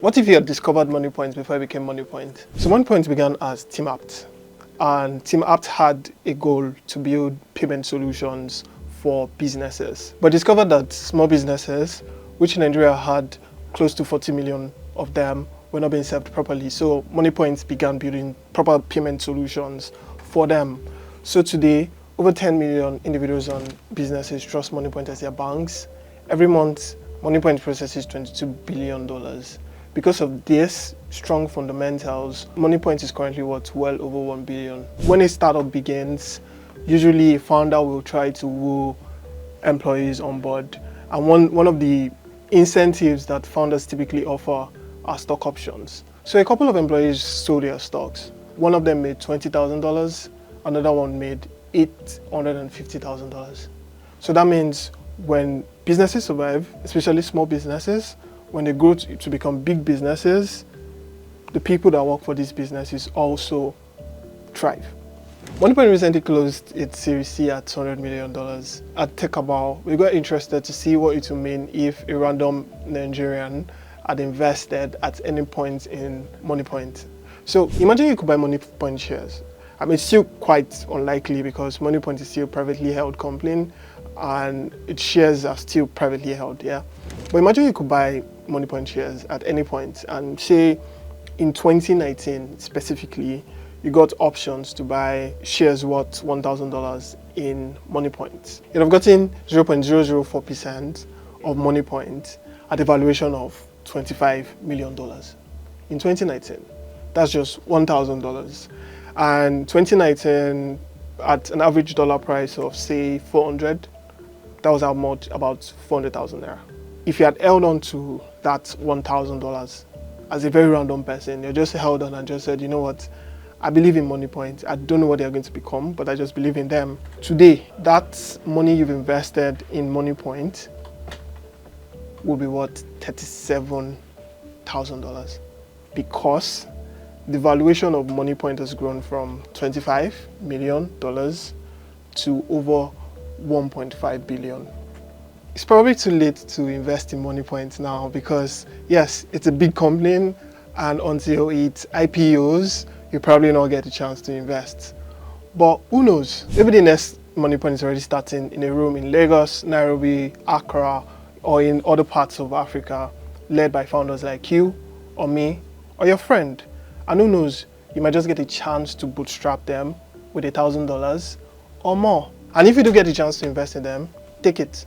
What if you had discovered Moniepoint before it became Moniepoint? So Moniepoint began as TeamApt, and TeamApt had a goal to build payment solutions for businesses, but discovered that small businesses, which Nigeria had close to 40 million of them, were not being served properly. So Moniepoint began building proper payment solutions for them. So today, over 10 million individuals and businesses trust Moniepoint as their banks. Every month, Moniepoint processes $22 billion. Because of this strong fundamentals, Moniepoint is currently worth well over 1 billion. When a startup begins, usually a founder will try to woo employees on board. And one of the incentives that founders typically offer are stock options. So a couple of employees sold their stocks. One of them made $20,000, another one made $850,000. So that means when businesses survive, especially small businesses, when they grow to become big businesses, the people that work for these businesses also thrive. Moniepoint recently closed its Series C at $200 million. At TechCabal, we got interested to see what it would mean if a random Nigerian had invested at any point in Moniepoint. So imagine you could buy Moniepoint shares. I mean, it's still quite unlikely because Moniepoint is still a privately held company and its shares are still privately held, yeah? But imagine you could buy Moniepoint shares at any point, and say in 2019 specifically, you got options to buy shares worth $1,000 in Moniepoint. You'd have gotten 0.004% of Moniepoint at a valuation of $25 million in 2019. That's just $1,000. And 2019, at an average dollar price of say 400, that was how much, about 400,000 naira. If you had held on to that $1,000 as a very random person, you just held on and just said, you know what, I believe in Moniepoint. I don't know what they're going to become, but I just believe in them. Today, that money you've invested in Moniepoint will be worth $37,000 because the valuation of Moniepoint has grown from $25 million to over $1.5 billion. It's probably too late to invest in Moniepoint now because, yes, it's a big company, and until it IPOs, you probably not get a chance to invest. But who knows? Maybe the next Moniepoint is already starting in a room in Lagos, Nairobi, Accra, or in other parts of Africa, led by founders like you, or me, or your friend. And who knows, you might just get a chance to bootstrap them with $1,000 or more. And if you do get a chance to invest in them, take it.